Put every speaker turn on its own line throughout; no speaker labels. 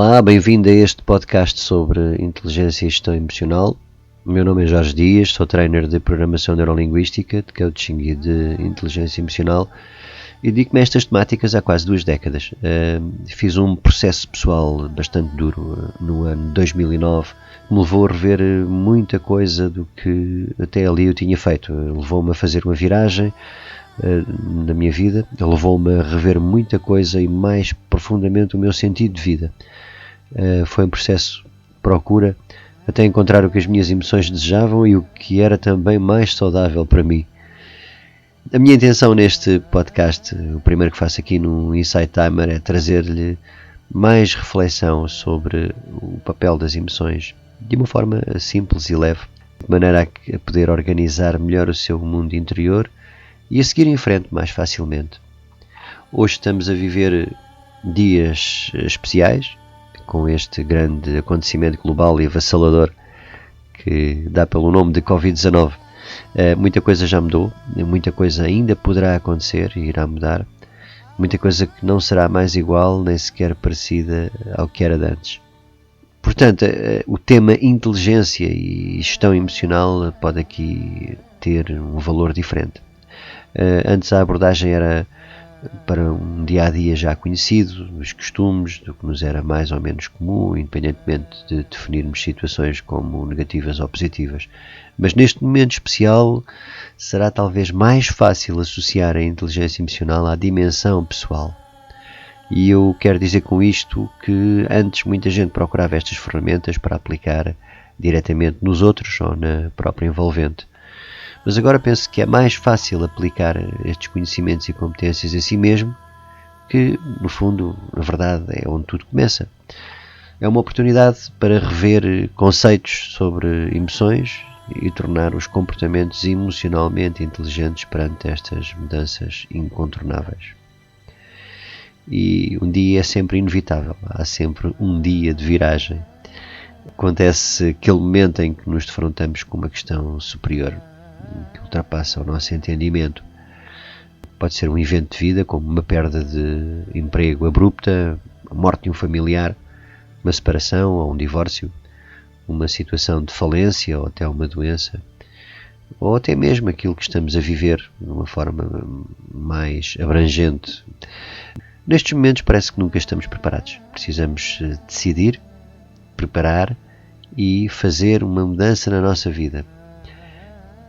Olá, bem-vindo a este podcast sobre inteligência e gestão emocional. O meu nome é Jorge Dias, sou trainer de programação neurolinguística, de coaching e de inteligência emocional e dedico-me a estas temáticas há quase 2 décadas. Fiz um processo pessoal bastante duro no ano 2009, que me levou a rever muita coisa do que até ali eu tinha feito. Levou-me a fazer uma viragem na minha vida, levou-me a rever muita coisa e mais profundamente o meu sentido de vida. Foi um processo de procura até encontrar o que as minhas emoções desejavam e o que era também mais saudável para mim. A minha intenção neste podcast, o primeiro que faço aqui no Insight Timer, é trazer-lhe mais reflexão sobre o papel das emoções de uma forma simples e leve, de maneira a poder organizar melhor o seu mundo interior e a seguir em frente mais facilmente. Hoje estamos a viver dias especiais, com este grande acontecimento global e avassalador que dá pelo nome de Covid-19. Muita coisa já mudou, muita coisa ainda poderá acontecer e irá mudar, muita coisa que não será mais igual nem sequer parecida ao que era de antes. Portanto, o tema inteligência e gestão emocional pode aqui ter um valor diferente. Antes a abordagem era para um dia-a-dia já conhecido, os costumes, do que nos era mais ou menos comum, independentemente de definirmos situações como negativas ou positivas. Mas neste momento especial será talvez mais fácil associar a inteligência emocional à dimensão pessoal. E eu quero dizer com isto que antes muita gente procurava estas ferramentas para aplicar diretamente nos outros ou na própria envolvente. Mas agora penso que é mais fácil aplicar estes conhecimentos e competências a si mesmo, que, no fundo, na verdade, é onde tudo começa. É uma oportunidade para rever conceitos sobre emoções e tornar os comportamentos emocionalmente inteligentes perante estas mudanças incontornáveis. E um dia é sempre inevitável, há sempre um dia de viragem. Acontece aquele momento em que nos defrontamos com uma questão superior, que ultrapassa o nosso entendimento. Pode ser um evento de vida, como uma perda de emprego abrupta, a morte de um familiar, uma separação ou um divórcio, uma situação de falência ou até uma doença, ou até mesmo aquilo que estamos a viver de uma forma mais abrangente. Nestes momentos parece que nunca estamos preparados. Precisamos decidir, preparar e fazer uma mudança na nossa vida.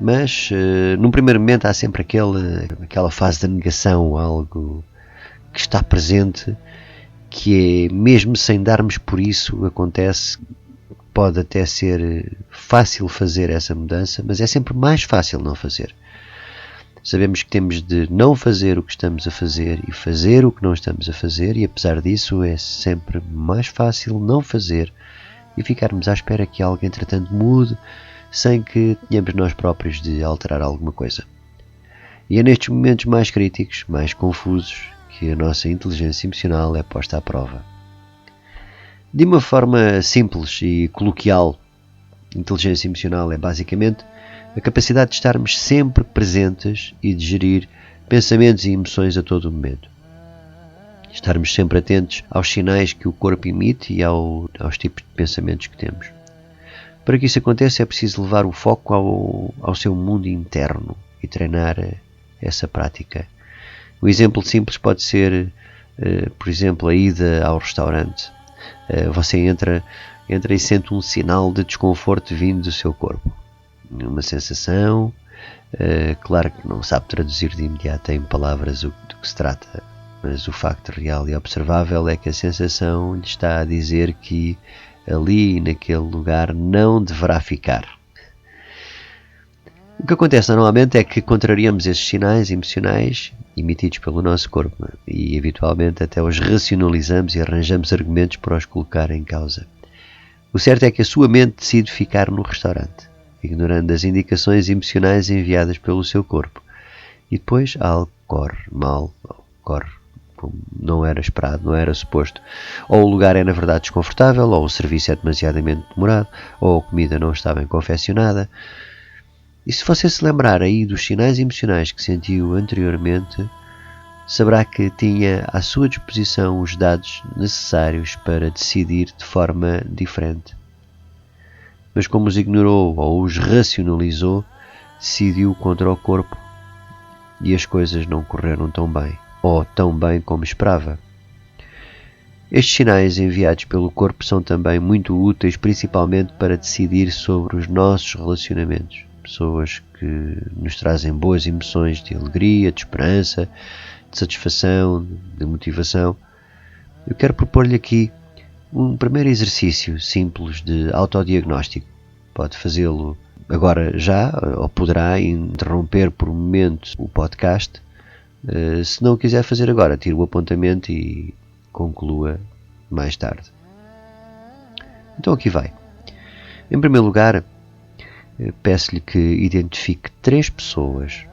Mas, num primeiro momento, há sempre aquela fase da negação, algo que está presente, que é, mesmo sem darmos por isso, acontece, pode até ser fácil fazer essa mudança, mas é sempre mais fácil não fazer. Sabemos que temos de não fazer o que estamos a fazer e fazer o que não estamos a fazer, e apesar disso é sempre mais fácil não fazer e ficarmos à espera que algo, entretanto, mude, sem que tenhamos nós próprios de alterar alguma coisa. E é nestes momentos mais críticos, mais confusos, que a nossa inteligência emocional é posta à prova. De uma forma simples e coloquial, inteligência emocional é basicamente a capacidade de estarmos sempre presentes e de gerir pensamentos e emoções a todo momento. Estarmos sempre atentos aos sinais que o corpo emite e aos tipos de pensamentos que temos. Para que isso aconteça é preciso levar o foco ao seu mundo interno e treinar essa prática. Um exemplo simples pode ser, por exemplo, a ida ao restaurante. Você entra e sente um sinal de desconforto vindo do seu corpo. Uma sensação, claro que não sabe traduzir de imediato em palavras do que se trata, mas o facto real e observável é que a sensação lhe está a dizer que ali, naquele lugar, não deverá ficar. O que acontece normalmente é que contrariamos esses sinais emocionais emitidos pelo nosso corpo e, habitualmente, até os racionalizamos e arranjamos argumentos para os colocar em causa. O certo é que a sua mente decide ficar no restaurante, ignorando as indicações emocionais enviadas pelo seu corpo. E depois algo corre mal, corre como não era esperado, não era suposto. Ou o lugar é na verdade desconfortável, ou o serviço é demasiadamente demorado, ou a comida não está bem confeccionada. E se você se lembrar aí dos sinais emocionais que sentiu anteriormente, saberá que tinha à sua disposição os dados necessários para decidir de forma diferente. Mas como os ignorou ou os racionalizou, decidiu contra o corpo e as coisas não correram tão bem, ou tão bem como esperava. Estes sinais enviados pelo corpo são também muito úteis, principalmente para decidir sobre os nossos relacionamentos. Pessoas que nos trazem boas emoções de alegria, de esperança, de satisfação, de motivação. Eu quero propor-lhe aqui um primeiro exercício simples de autodiagnóstico. Pode fazê-lo agora já, ou poderá interromper por um momento o podcast. Se não o quiser fazer agora, tire o apontamento e conclua mais tarde. Então aqui vai. Em primeiro lugar, peço-lhe que identifique 3 pessoas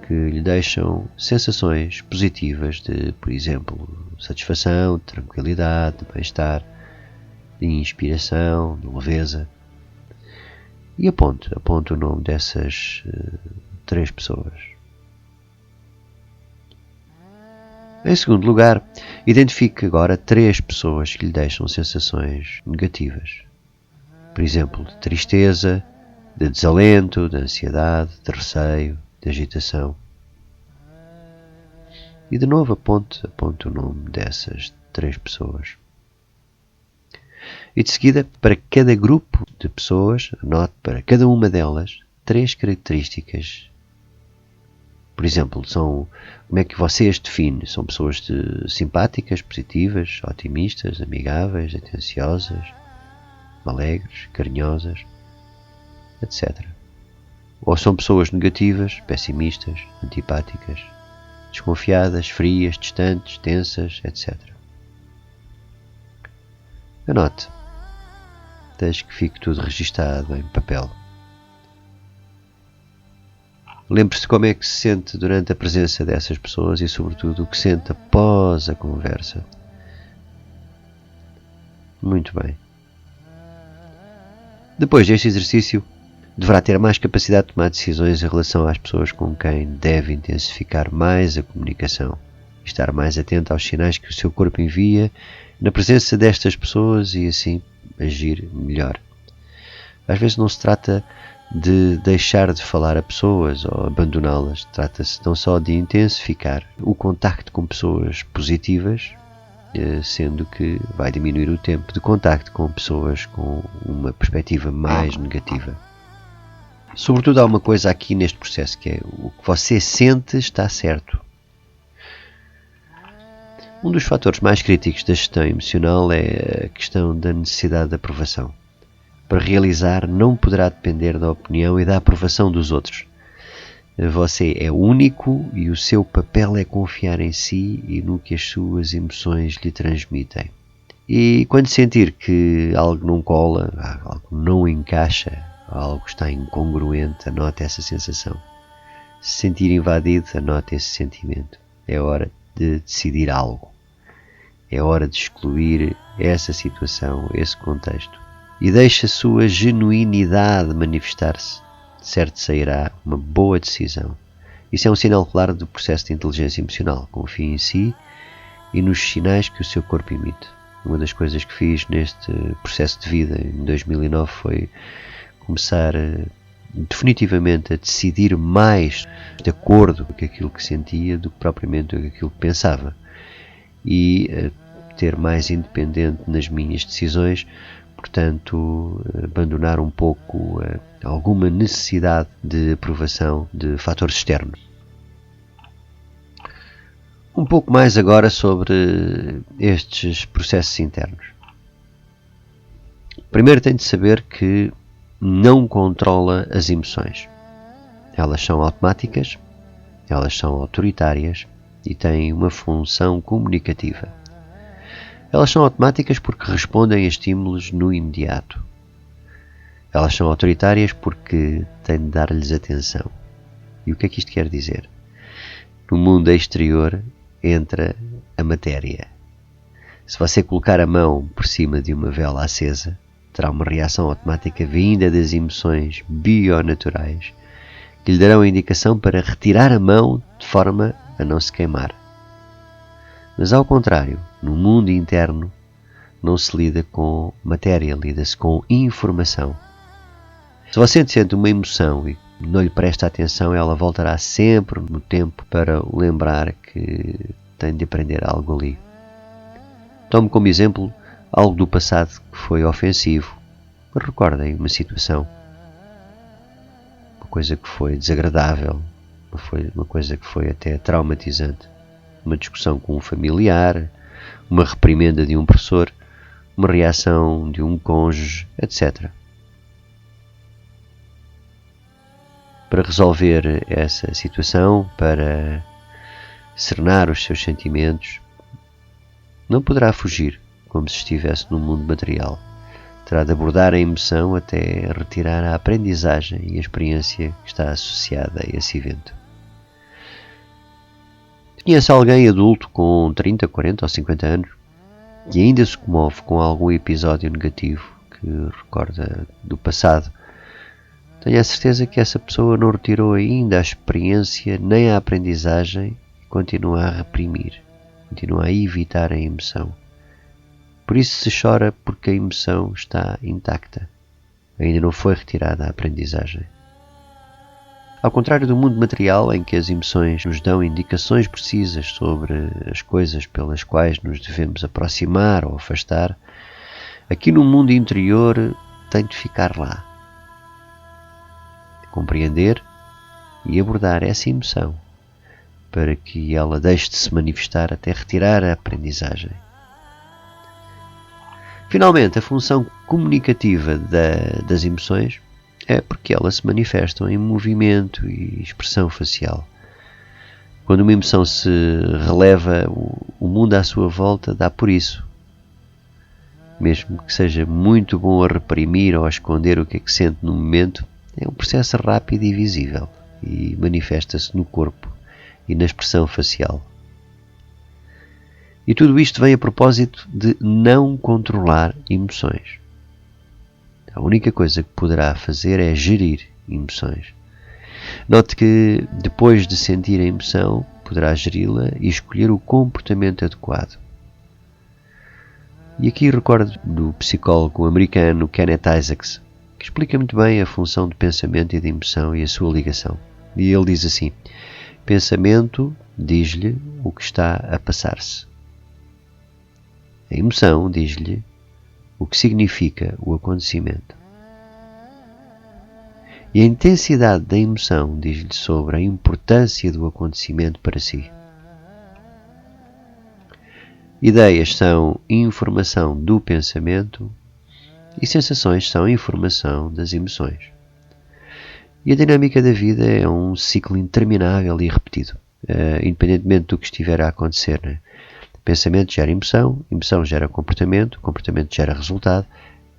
que lhe deixam sensações positivas de, por exemplo, satisfação, de tranquilidade, de bem-estar, de inspiração, de leveza. E aponte o nome dessas 3 pessoas. Em segundo lugar, identifique agora 3 pessoas que lhe deixam sensações negativas. Por exemplo, de tristeza, de desalento, de ansiedade, de receio, de agitação. E de novo aponte o nome dessas 3 pessoas. E de seguida, para cada grupo de pessoas, anote para cada uma delas 3 características. Por exemplo, como é que você as define? São pessoas simpáticas, positivas, otimistas, amigáveis, atenciosas, alegres, carinhosas, etc. Ou são pessoas negativas, pessimistas, antipáticas, desconfiadas, frias, distantes, tensas, etc. Anote. Deixe que fique tudo registado em papel. Lembre-se como é que se sente durante a presença dessas pessoas e, sobretudo, o que sente após a conversa. Muito bem. Depois deste exercício, deverá ter mais capacidade de tomar decisões em relação às pessoas com quem deve intensificar mais a comunicação e estar mais atento aos sinais que o seu corpo envia na presença destas pessoas e, assim, agir melhor. Às vezes não se trata de deixar de falar a pessoas ou abandoná-las. Trata-se não só de intensificar o contacto com pessoas positivas, sendo que vai diminuir o tempo de contacto com pessoas com uma perspectiva mais negativa. Sobretudo há uma coisa aqui neste processo, que é o que você sente está certo. Um dos fatores mais críticos da gestão emocional é a questão da necessidade de aprovação. Para realizar, não poderá depender da opinião e da aprovação dos outros. Você é único e o seu papel é confiar em si e no que as suas emoções lhe transmitem. E quando sentir que algo não cola, algo não encaixa, algo está incongruente, anote essa sensação. Se sentir invadido, anote esse sentimento. É hora de decidir algo. É hora de excluir essa situação, esse contexto. E deixe a sua genuinidade manifestar-se. Certo sairá uma boa decisão. Isso é um sinal claro do processo de inteligência emocional. Confie em si e nos sinais que o seu corpo emite. Uma das coisas que fiz neste processo de vida em 2009 foi começar definitivamente a decidir mais de acordo com aquilo que sentia do que propriamente com aquilo que pensava. E ter mais independente nas minhas decisões, portanto, abandonar um pouco alguma necessidade de aprovação de fatores externos. Um pouco mais agora sobre estes processos internos. Primeiro tem de saber que não controla as emoções. Elas são automáticas, elas são autoritárias e têm uma função comunicativa. Elas são automáticas porque respondem a estímulos no imediato. Elas são autoritárias porque têm de dar-lhes atenção. E o que é que isto quer dizer? No mundo exterior entra a matéria. Se você colocar a mão por cima de uma vela acesa, terá uma reação automática vinda das emoções bionaturais que lhe darão a indicação para retirar a mão de forma a não se queimar. Mas ao contrário, no mundo interno não se lida com matéria, lida-se com informação. Se você sente uma emoção e não lhe presta atenção, ela voltará sempre no tempo para o lembrar que tem de aprender algo ali. Tome como exemplo algo do passado que foi ofensivo. Recordem uma situação, uma coisa que foi desagradável, uma coisa que foi até traumatizante. Uma discussão com um familiar, uma reprimenda de um professor, uma reação de um cônjuge, etc. Para resolver essa situação, para serenar os seus sentimentos, não poderá fugir como se estivesse no mundo material. Terá de abordar a emoção até retirar a aprendizagem e a experiência que está associada a esse evento. Conhece alguém adulto com 30, 40 ou 50 anos que ainda se comove com algum episódio negativo que recorda do passado? Tenho a certeza que essa pessoa não retirou ainda a experiência nem a aprendizagem e continua a reprimir, continua a evitar a emoção. Por isso se chora porque a emoção está intacta, ainda não foi retirada a aprendizagem. Ao contrário do mundo material, em que as emoções nos dão indicações precisas sobre as coisas pelas quais nos devemos aproximar ou afastar, aqui no mundo interior tem de ficar lá, compreender e abordar essa emoção para que ela deixe de se manifestar até retirar a aprendizagem. Finalmente, a função comunicativa das emoções é porque elas se manifestam em movimento e expressão facial. Quando uma emoção se releva, o mundo à sua volta dá por isso. Mesmo que seja muito bom a reprimir ou a esconder o que é que sente no momento, é um processo rápido e visível e manifesta-se no corpo e na expressão facial. E tudo isto vem a propósito de não controlar emoções. A única coisa que poderá fazer é gerir emoções. Note que depois de sentir a emoção, poderá geri-la e escolher o comportamento adequado. E aqui recordo do psicólogo americano Kenneth Isaacs, que explica muito bem a função de pensamento e de emoção e a sua ligação. E ele diz assim: pensamento diz-lhe o que está a passar-se. A emoção diz-lhe o que significa o acontecimento. E a intensidade da emoção diz-lhe sobre a importância do acontecimento para si. Ideias são informação do pensamento e sensações são informação das emoções. E a dinâmica da vida é um ciclo interminável e repetido, independentemente do que estiver a acontecer, né? Pensamento gera emoção, emoção gera comportamento, comportamento gera resultado,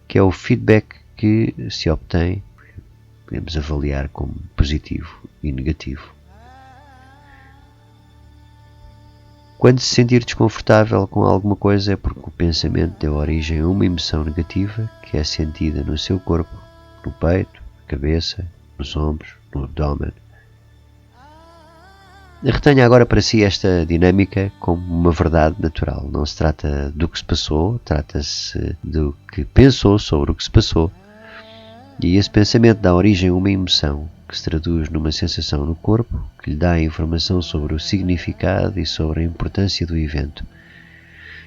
que é o feedback que se obtém, podemos avaliar como positivo e negativo. Quando se sentir desconfortável com alguma coisa é porque o pensamento deu origem a uma emoção negativa que é sentida no seu corpo, no peito, na cabeça, nos ombros, no abdômen. Retenha agora para si esta dinâmica como uma verdade natural. Não se trata do que se passou, trata-se do que pensou sobre o que se passou. E esse pensamento dá origem a uma emoção, que se traduz numa sensação no corpo, que lhe dá a informação sobre o significado e sobre a importância do evento.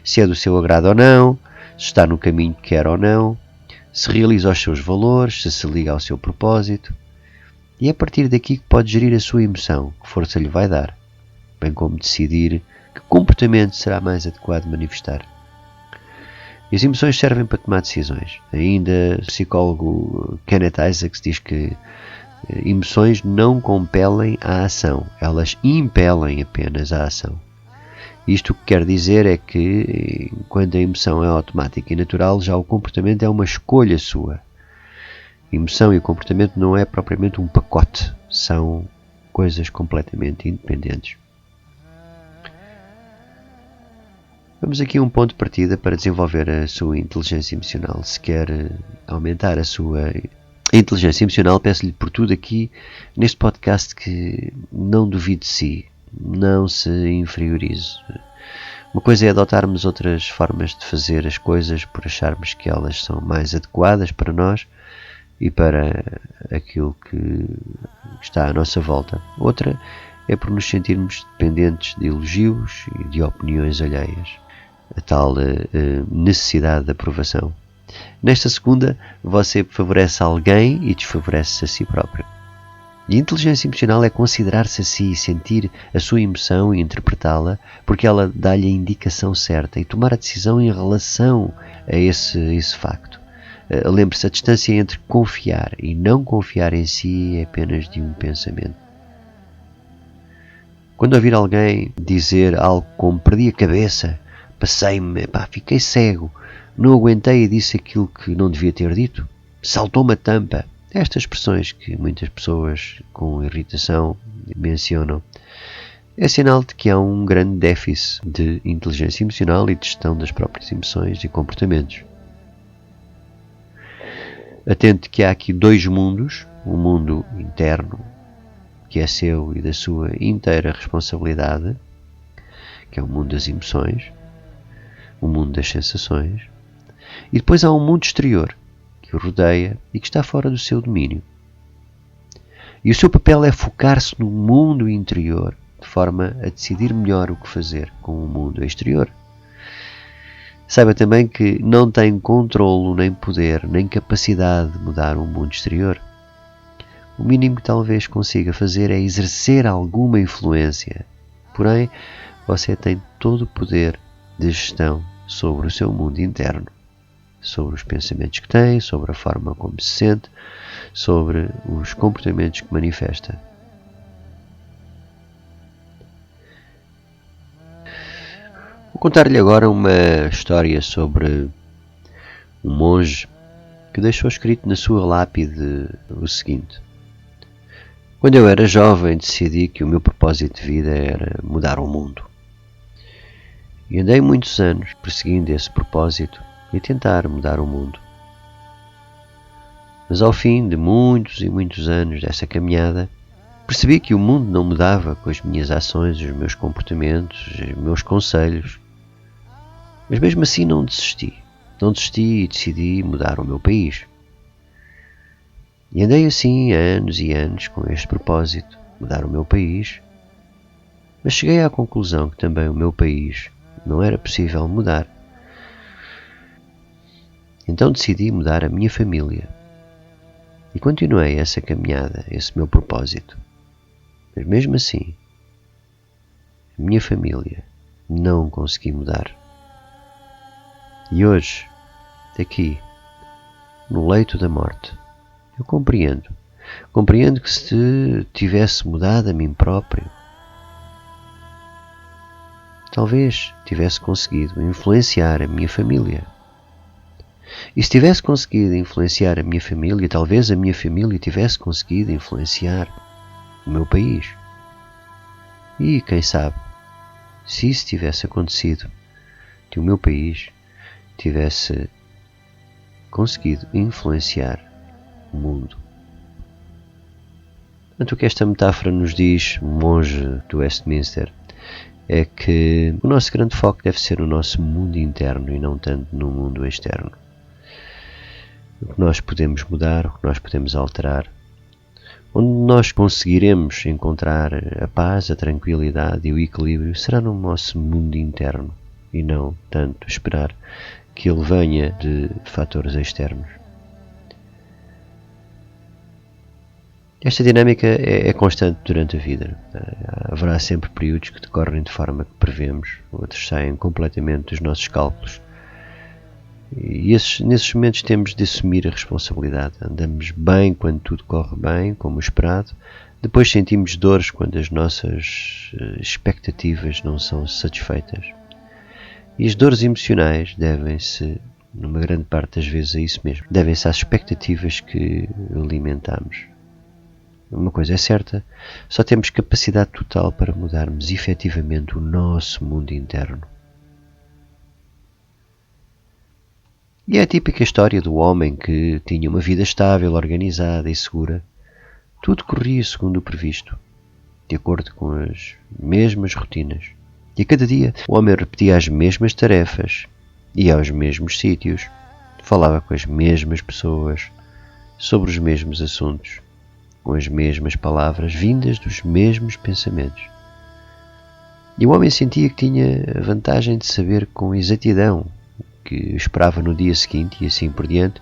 Se é do seu agrado ou não, se está no caminho que quer ou não, se realiza os seus valores, se liga ao seu propósito. E é a partir daqui que pode gerir a sua emoção, que força lhe vai dar, bem como decidir que comportamento será mais adequado de manifestar. E as emoções servem para tomar decisões. Ainda o psicólogo Kenneth Isaacs diz que emoções não compelem a ação, elas impelem apenas a ação. Isto o que quer dizer é que, quando a emoção é automática e natural, já o comportamento é uma escolha sua. Emoção e comportamento não é propriamente um pacote, são coisas completamente independentes. Vamos aqui a um ponto de partida para desenvolver a sua inteligência emocional. Se quer aumentar a sua inteligência emocional, peço-lhe por tudo aqui neste podcast que não duvide de si, não se inferiorize. Uma coisa é adotarmos outras formas de fazer as coisas por acharmos que elas são mais adequadas para nós e para aquilo que está à nossa volta. Outra é por nos sentirmos dependentes de elogios e de opiniões alheias. A tal necessidade de aprovação. Nesta segunda, você favorece alguém e desfavorece-se a si próprio. E a inteligência emocional é considerar-se a si, sentir a sua emoção e interpretá-la, porque ela dá-lhe a indicação certa e tomar a decisão em relação a esse facto. Lembre-se, a distância entre confiar e não confiar em si é apenas de um pensamento. Quando ouvir alguém dizer algo como perdi a cabeça, passei-me, fiquei cego, não aguentei e disse aquilo que não devia ter dito, saltou-me a tampa. Estas expressões que muitas pessoas com irritação mencionam é sinal de que há um grande déficit de inteligência emocional e de gestão das próprias emoções e comportamentos. Atente que há aqui dois mundos, um mundo interno, que é seu e da sua inteira responsabilidade, que é o mundo das emoções, o mundo das sensações, e depois há um mundo exterior, que o rodeia e que está fora do seu domínio. E o seu papel é focar-se no mundo interior, de forma a decidir melhor o que fazer com o mundo exterior. Saiba também que não tem controlo, nem poder, nem capacidade de mudar o mundo exterior. O mínimo que talvez consiga fazer é exercer alguma influência. Porém, você tem todo o poder de gestão sobre o seu mundo interno. Sobre os pensamentos que tem, sobre a forma como se sente, sobre os comportamentos que manifesta. Vou contar-lhe agora uma história sobre um monge que deixou escrito na sua lápide o seguinte: quando eu era jovem decidi que o meu propósito de vida era mudar o mundo. E andei muitos anos perseguindo esse propósito e a tentar mudar o mundo. Mas ao fim de muitos e muitos anos dessa caminhada, percebi que o mundo não mudava com as minhas ações, os meus comportamentos, os meus conselhos. Mas mesmo assim não desisti. Não desisti e decidi mudar o meu país. E andei assim anos e anos com este propósito, mudar o meu país. Mas cheguei à conclusão que também o meu país não era possível mudar. Então decidi mudar a minha família. E continuei essa caminhada, esse meu propósito. Mas mesmo assim, a minha família não consegui mudar. E hoje, aqui, no leito da morte, eu compreendo. Compreendo que se tivesse mudado a mim próprio, talvez tivesse conseguido influenciar a minha família. E se tivesse conseguido influenciar a minha família, talvez a minha família tivesse conseguido influenciar o meu país. E quem sabe, se isso tivesse acontecido, que o meu país tivesse conseguido influenciar o mundo. Portanto, o que esta metáfora nos diz, monge do Westminster, é que o nosso grande foco deve ser o nosso mundo interno e não tanto no mundo externo. O que nós podemos mudar, o que nós podemos alterar, onde nós conseguiremos encontrar a paz, a tranquilidade e o equilíbrio será no nosso mundo interno e não tanto esperar que ele venha de fatores externos. Esta dinâmica é constante durante a vida. Haverá sempre períodos que decorrem de forma que prevemos, outros saem completamente dos nossos cálculos. E nesses momentos temos de assumir a responsabilidade. Andamos bem quando tudo corre bem, como esperado. Depois sentimos dores quando as nossas expectativas não são satisfeitas. E as dores emocionais devem-se, numa grande parte das vezes, a isso mesmo. Devem-se às expectativas que alimentamos. Uma coisa é certa, só temos capacidade total para mudarmos efetivamente o nosso mundo interno. E é a típica história do homem que tinha uma vida estável, organizada e segura. Tudo corria segundo o previsto, de acordo com as mesmas rotinas. E a cada dia o homem repetia as mesmas tarefas, ia aos mesmos sítios, falava com as mesmas pessoas, sobre os mesmos assuntos, com as mesmas palavras vindas dos mesmos pensamentos. E o homem sentia que tinha a vantagem de saber com exatidão o que esperava no dia seguinte e assim por diante,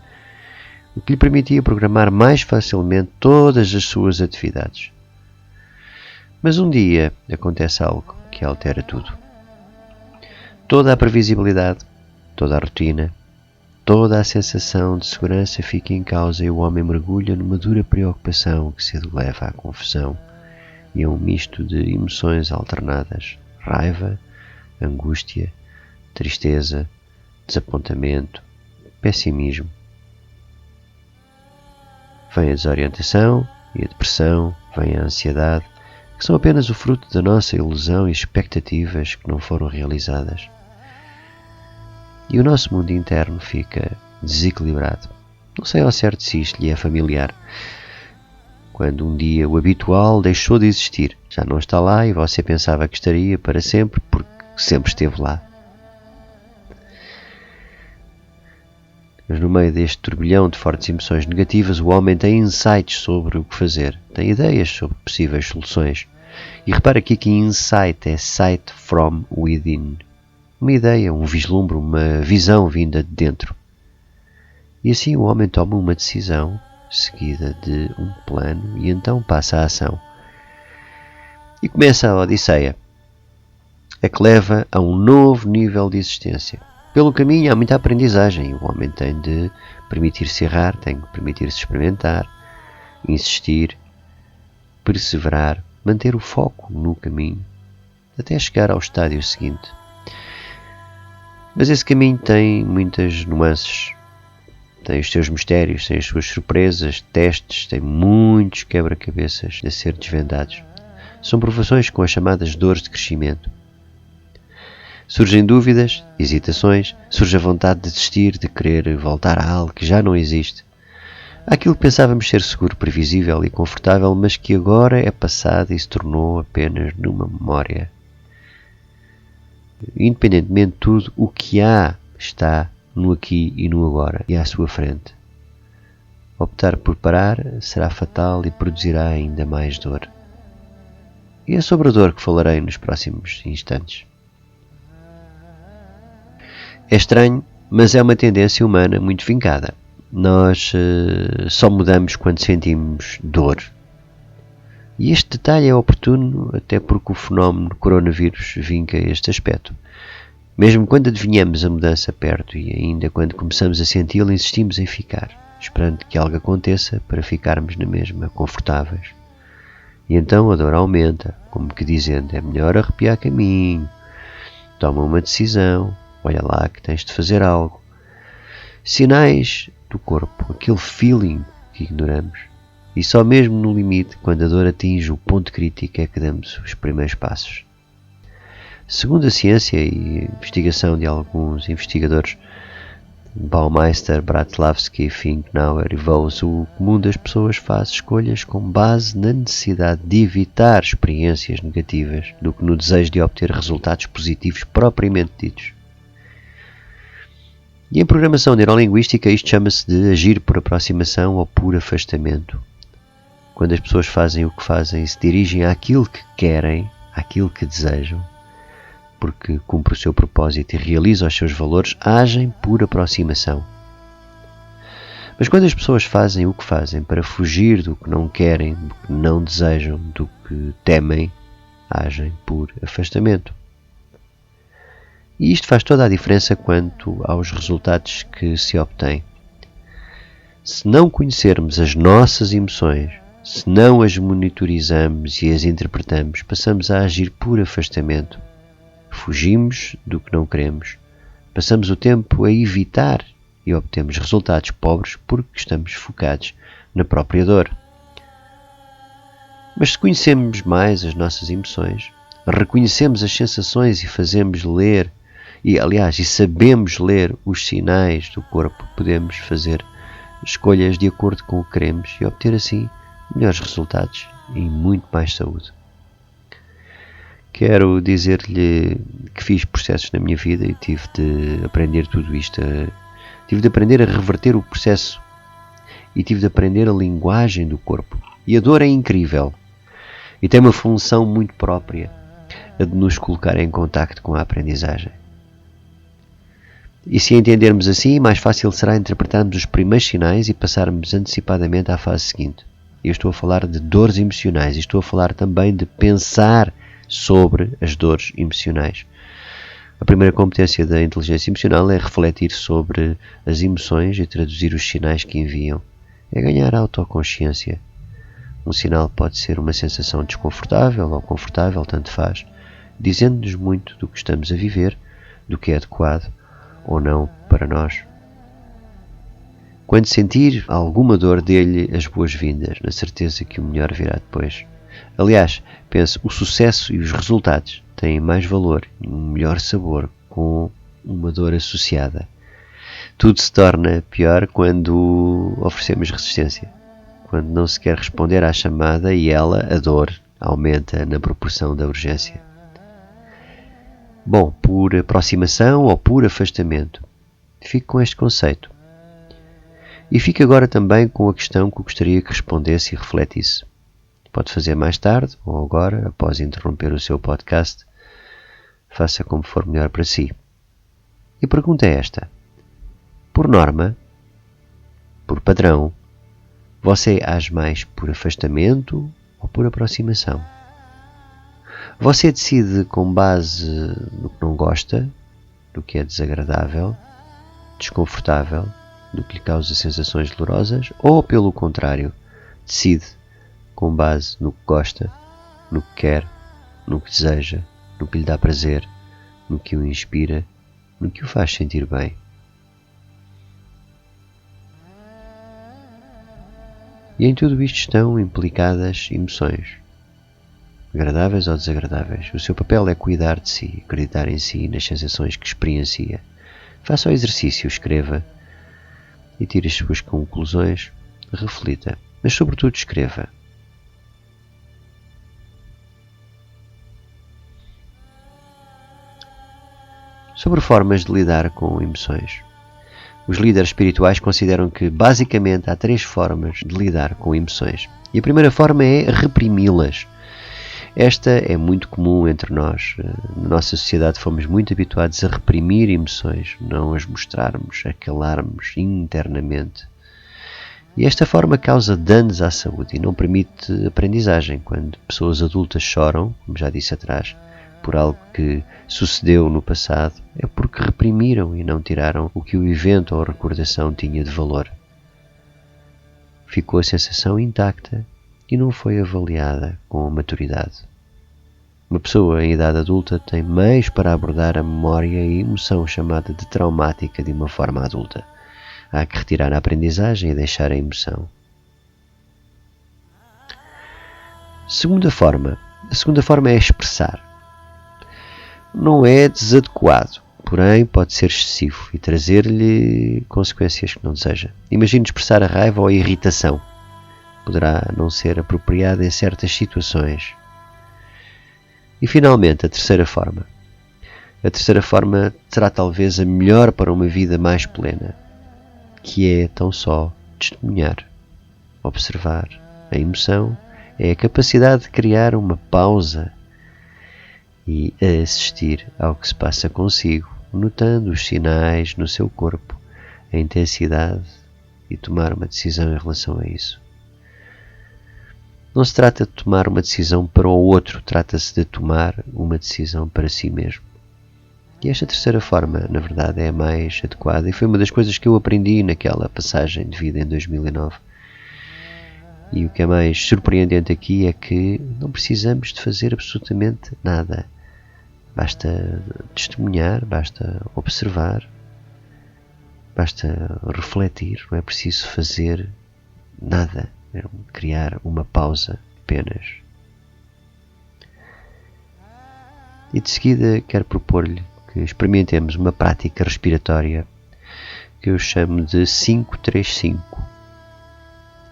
o que lhe permitia programar mais facilmente todas as suas atividades. Mas um dia acontece algo que altera tudo. Toda a previsibilidade, toda a rotina, toda a sensação de segurança fica em causa e o homem mergulha numa dura preocupação que se leva à confusão e a um misto de emoções alternadas: raiva, angústia, tristeza, desapontamento, pessimismo. Vem a desorientação e a depressão, vem a ansiedade, que são apenas o fruto da nossa ilusão e expectativas que não foram realizadas. E o nosso mundo interno fica desequilibrado. Não sei ao certo se isto lhe é familiar. Quando um dia o habitual deixou de existir, já não está lá e você pensava que estaria para sempre porque sempre esteve lá. Mas no meio deste turbilhão de fortes emoções negativas, o homem tem insights sobre o que fazer, tem ideias sobre possíveis soluções. E repara aqui que insight é sight from within. Uma ideia, um vislumbre, uma visão vinda de dentro. E assim o homem toma uma decisão, seguida de um plano, e então passa à ação. E começa a odisseia, a que leva a um novo nível de existência. Pelo caminho há muita aprendizagem. O homem tem de permitir-se errar, tem de permitir-se experimentar, insistir, perseverar, manter o foco no caminho, até chegar ao estádio seguinte. Mas esse caminho tem muitas nuances, tem os seus mistérios, tem as suas surpresas, testes, tem muitos quebra-cabeças a ser desvendados. São provações com as chamadas dores de crescimento. Surgem dúvidas, hesitações, surge a vontade de desistir, de querer voltar a algo que já não existe. Aquilo que pensávamos ser seguro, previsível e confortável, mas que agora é passado e se tornou apenas numa memória. Independentemente de tudo, o que há está no aqui e no agora e à sua frente. Optar por parar será fatal e produzirá ainda mais dor. E é sobre a dor que falarei nos próximos instantes. É estranho, mas é uma tendência humana muito vincada. Nós só mudamos quando sentimos dor. E este detalhe é oportuno até porque o fenómeno coronavírus vinca este aspecto. Mesmo quando adivinhamos a mudança perto e ainda quando começamos a senti-la, insistimos em ficar, esperando que algo aconteça para ficarmos na mesma confortáveis. E então a dor aumenta, como que dizendo, é melhor arrepiar caminho, toma uma decisão, olha lá que tens de fazer algo. Sinais do corpo, aquele feeling que ignoramos. E só mesmo no limite, quando a dor atinge o ponto crítico, é que damos os primeiros passos. Segundo a ciência e a investigação de alguns investigadores, Baumeister, Bratlavsky, Finkenauer e Vos, o comum das pessoas faz escolhas com base na necessidade de evitar experiências negativas do que no desejo de obter resultados positivos propriamente ditos. E em programação neurolinguística isto chama-se de agir por aproximação ou por afastamento. Quando as pessoas fazem o que fazem e se dirigem àquilo que querem, àquilo que desejam, porque cumpre o seu propósito e realiza os seus valores, agem por aproximação. Mas quando as pessoas fazem o que fazem para fugir do que não querem, do que não desejam, do que temem, agem por afastamento. E isto faz toda a diferença quanto aos resultados que se obtêm. Se não conhecermos as nossas emoções, se não as monitorizamos e as interpretamos, passamos a agir por afastamento. Fugimos do que não queremos. Passamos o tempo a evitar e obtemos resultados pobres porque estamos focados na própria dor. Mas se conhecemos mais as nossas emoções, reconhecemos as sensações e fazemos ler, e sabemos ler os sinais do corpo, podemos fazer escolhas de acordo com o que queremos e obter assim melhores resultados e muito mais saúde. quero dizer-lhe que fiz processos na minha vida e tive de aprender tudo isto. Tive de aprender a reverter o processo e tive de aprender a linguagem do corpo. E a dor é incrível e tem uma função muito própria, a de nos colocar em contacto com a aprendizagem. E se a entendermos assim, mais fácil será interpretarmos os primeiros sinais e passarmos antecipadamente à fase seguinte. Eu estou a falar de dores emocionais e estou a falar também de pensar sobre as dores emocionais. A primeira competência da inteligência emocional é refletir sobre as emoções e traduzir os sinais que enviam. É ganhar autoconsciência. Um sinal pode ser uma sensação desconfortável ou confortável, tanto faz, dizendo-nos muito do que estamos a viver, do que é adequado ou não para nós. Quando sentir alguma dor, dê-lhe as boas-vindas, na certeza que o melhor virá depois. Aliás, pense, o sucesso e os resultados têm mais valor e um melhor sabor com uma dor associada. Tudo se torna pior quando oferecemos resistência, quando não se quer responder à chamada e ela, a dor, aumenta na proporção da urgência. Bom, por aproximação ou por afastamento, fique com este conceito. E fique agora também com a questão que eu gostaria que respondesse e refletisse. Pode fazer mais tarde ou agora, após interromper o seu podcast. Faça como for melhor para si. E a pergunta é esta. Por norma, por padrão, você age mais por afastamento ou por aproximação? Você decide com base no que não gosta, do que é desagradável, desconfortável, do que lhe causa sensações dolorosas, ou pelo contrário, decide com base no que gosta, no que quer, no que deseja, no que lhe dá prazer, no que o inspira, no que o faz sentir bem. E em tudo isto estão implicadas emoções, agradáveis ou desagradáveis. O seu papel é cuidar de si, acreditar em si e nas sensações que experiencia. Faça o exercício, escreva e tire as suas conclusões, reflita, mas sobretudo escreva. Sobre formas de lidar com emoções. Os líderes espirituais consideram que, basicamente, há 3 formas de lidar com emoções. E a primeira forma é reprimi-las. Esta é muito comum entre nós. Na nossa sociedade fomos muito habituados a reprimir emoções, não as mostrarmos, a calarmos internamente. E esta forma causa danos à saúde e não permite aprendizagem. Quando pessoas adultas choram, como já disse atrás, por algo que sucedeu no passado, é porque reprimiram e não tiraram o que o evento ou a recordação tinha de valor. Ficou a sensação intacta e não foi avaliada com maturidade. Uma pessoa em idade adulta tem meios para abordar a memória e a emoção chamada de traumática de uma forma adulta. Há que retirar a aprendizagem e deixar a emoção. A segunda forma é expressar. Não é desadequado, porém pode ser excessivo e trazer-lhe consequências que não deseja. Imagine expressar a raiva ou a irritação. Poderá não ser apropriado em certas situações. E finalmente, a terceira forma. A terceira forma será talvez a melhor para uma vida mais plena, que é tão só testemunhar, observar. A emoção é a capacidade de criar uma pausa e assistir ao que se passa consigo, notando os sinais no seu corpo, a intensidade e tomar uma decisão em relação a isso. Não se trata de tomar uma decisão para o outro, trata-se de tomar uma decisão para si mesmo. E esta terceira forma, na verdade, é a mais adequada e foi uma das coisas que eu aprendi naquela passagem de vida em 2009. E o que é mais surpreendente aqui é que não precisamos de fazer absolutamente nada. Basta testemunhar, basta observar, basta refletir, não é preciso fazer nada, é criar uma pausa apenas. E de seguida quero propor-lhe que experimentemos uma prática respiratória que eu chamo de 5-3-5.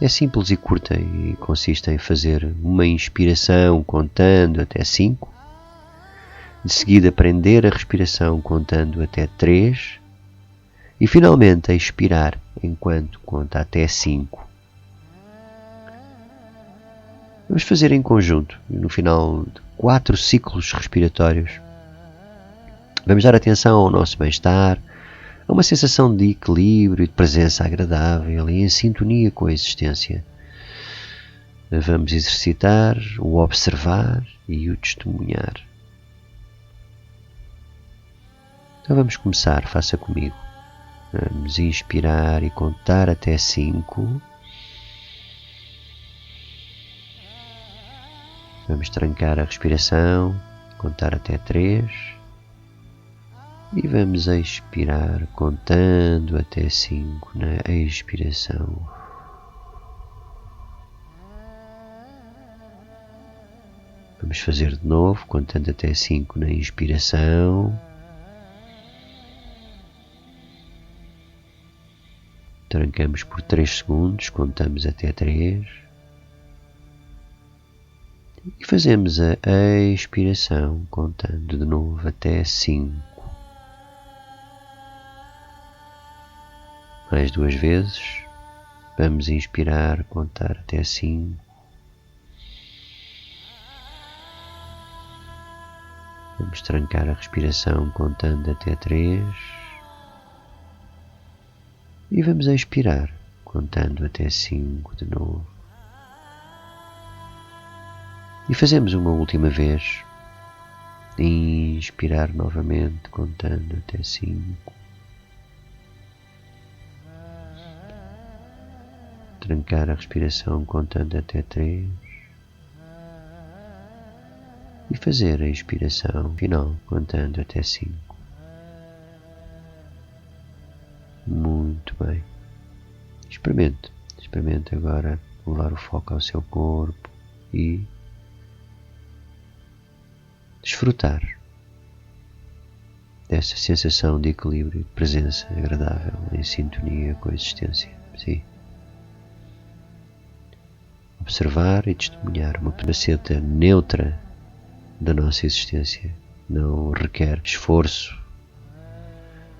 É simples e curta e consiste em fazer uma inspiração contando até 5, De seguida, prender a respiração contando até 3 e finalmente expirar enquanto conta até 5. Vamos fazer em conjunto, no final de 4 ciclos respiratórios. Vamos dar atenção ao nosso bem-estar, a uma sensação de equilíbrio e de presença agradável e em sintonia com a existência. Vamos exercitar o observar e o testemunhar. Então vamos começar, faça comigo. Vamos inspirar e contar até 5. Vamos trancar a respiração, contar até 3. E vamos expirar contando até 5 na expiração. Vamos fazer de novo, contando até 5 na inspiração. Trancamos por 3 segundos, contamos até 3. E fazemos a expiração, contando de novo até 5. Mais 2 vezes. Vamos inspirar, contar até 5. Vamos trancar a respiração, contando até 3. E vamos expirar, contando até 5 de novo. E fazemos uma última vez. Inspirar novamente, contando até 5. Trancar a respiração, contando até 3. E fazer a expiração final, contando até 5. Muito bem. Experimente agora levar o foco ao seu corpo e desfrutar dessa sensação de equilíbrio e de presença agradável em sintonia com a existência. Sim. Observar e testemunhar uma faceta neutra da nossa existência. Não requer esforço,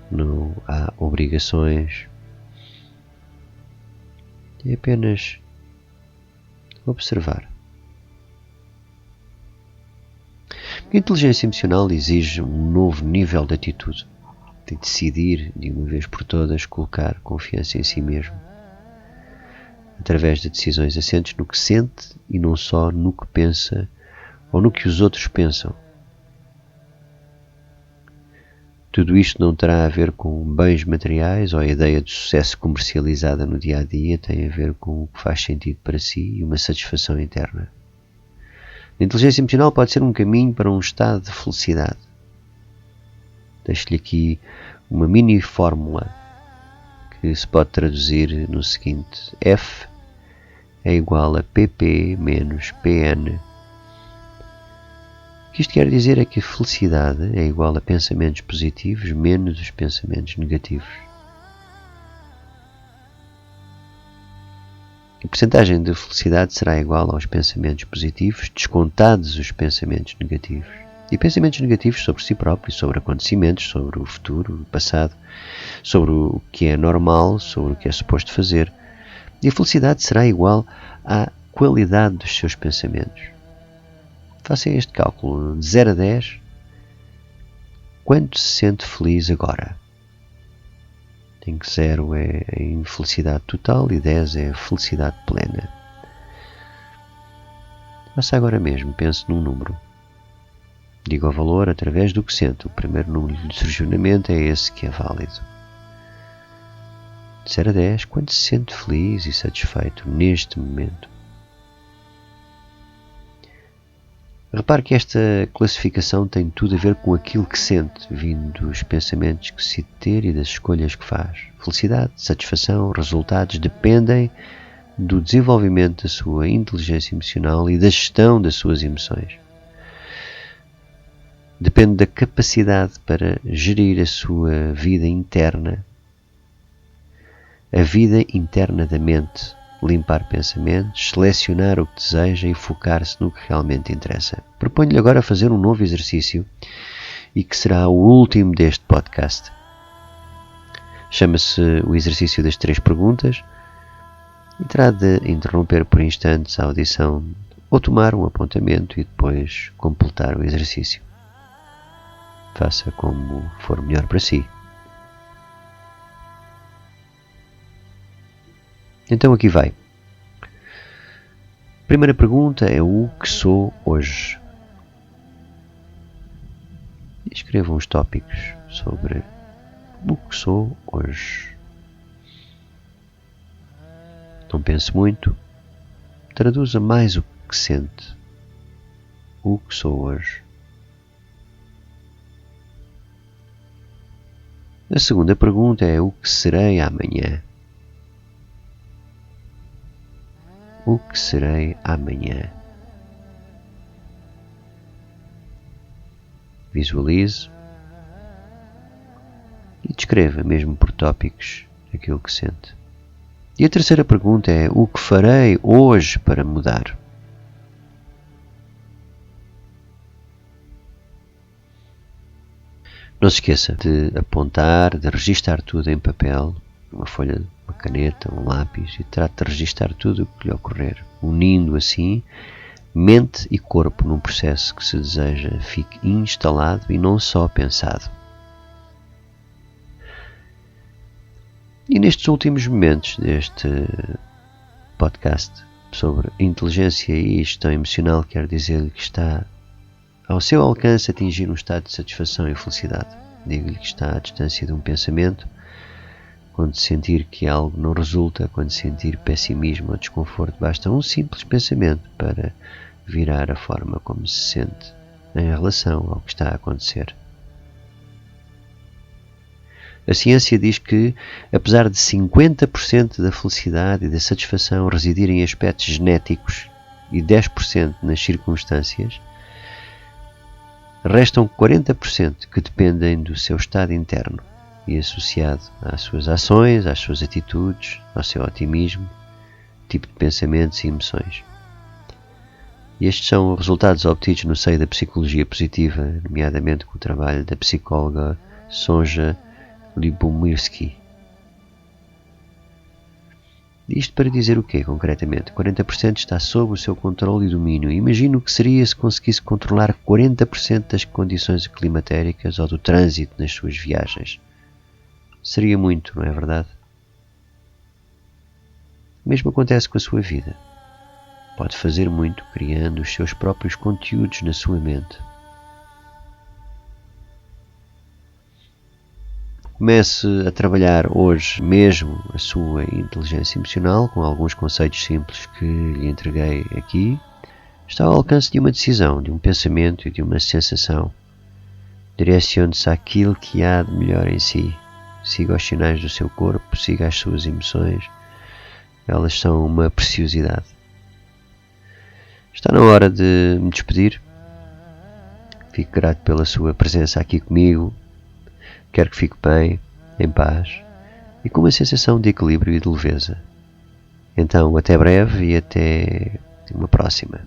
não há obrigações, é apenas observar. A inteligência emocional exige um novo nível de atitude, de decidir de uma vez por todas colocar confiança em si mesmo, através de decisões assentes no que sente e não só no que pensa ou no que os outros pensam. Tudo isto não terá a ver com bens materiais ou a ideia de sucesso comercializada no dia a dia, tem a ver com o que faz sentido para si e uma satisfação interna. A inteligência emocional pode ser um caminho para um estado de felicidade. Deixo-lhe aqui uma mini fórmula que se pode traduzir no seguinte: F é igual a PP menos PN. O que isto quer dizer é que a felicidade é igual a pensamentos positivos menos os pensamentos negativos. A percentagem de felicidade será igual aos pensamentos positivos, descontados os pensamentos negativos. E pensamentos negativos sobre si próprio, sobre acontecimentos, sobre o futuro, o passado, sobre o que é normal, sobre o que é suposto fazer. E a felicidade será igual à qualidade dos seus pensamentos. Faça este cálculo. De 0 a 10, quanto se sente feliz agora? Em que 0 é a infelicidade total e 10 é a felicidade plena. Faça agora mesmo, pense num número. Diga o valor através do que sente. O primeiro número que lhe surgiu na mente é esse que é válido. De 0 a 10, quanto se sente feliz e satisfeito neste momento? Repare que esta classificação tem tudo a ver com aquilo que sente, vindo dos pensamentos que se ter e das escolhas que faz. Felicidade, satisfação, resultados dependem do desenvolvimento da sua inteligência emocional e da gestão das suas emoções. Depende da capacidade para gerir a sua vida interna, a vida interna da mente, limpar pensamentos, selecionar o que deseja e focar-se no que realmente interessa. Proponho-lhe agora fazer um novo exercício e que será o último deste podcast. Chama-se o exercício das 3 perguntas e terá de interromper por instantes a audição ou tomar um apontamento e depois completar o exercício. Faça como for melhor para si. Então aqui vai. Primeira pergunta é o que sou hoje. Escreva uns tópicos sobre o que sou hoje. Não pense muito. Traduza mais o que sente. O que sou hoje. A segunda pergunta é o que serei amanhã. O que serei amanhã? Visualize e descreva, mesmo por tópicos, aquilo que sente. E a terceira pergunta é o que farei hoje para mudar? Não se esqueça de apontar, de registar tudo em papel, uma folha, uma caneta, um lápis, e trate de registar tudo o que lhe ocorrer, unindo assim mente e corpo num processo que se deseja fique instalado e não só pensado. E nestes últimos momentos deste podcast sobre inteligência e gestão emocional, quero dizer-lhe que está ao seu alcance atingir um estado de satisfação e felicidade. Digo-lhe que está à distância de um pensamento. Quando sentir que algo não resulta, quando sentir pessimismo ou desconforto, basta um simples pensamento para virar a forma como se sente em relação ao que está a acontecer. A ciência diz que, apesar de 50% da felicidade e da satisfação residirem em aspectos genéticos e 10% nas circunstâncias, restam 40% que dependem do seu estado interno e associado às suas ações, às suas atitudes, ao seu otimismo, tipo de pensamentos e emoções. E estes são resultados obtidos no seio da psicologia positiva, nomeadamente com o trabalho da psicóloga Sonja Lyubomirsky. Isto para dizer o quê, concretamente? 40% está sob o seu controle e domínio. Imagino o que seria se conseguisse controlar 40% das condições climatéricas ou do trânsito nas suas viagens. Seria muito, não é verdade? O mesmo acontece com a sua vida. Pode fazer muito criando os seus próprios conteúdos na sua mente. Comece a trabalhar hoje mesmo a sua inteligência emocional com alguns conceitos simples que lhe entreguei aqui. Está ao alcance de uma decisão, de um pensamento e de uma sensação. Direcione-se àquilo que há de melhor em si. Siga os sinais do seu corpo, siga as suas emoções. Elas são uma preciosidade. Está na hora de me despedir. Fico grato pela sua presença aqui comigo. Quero que fique bem, em paz e com uma sensação de equilíbrio e de leveza. Então, até breve e até uma próxima.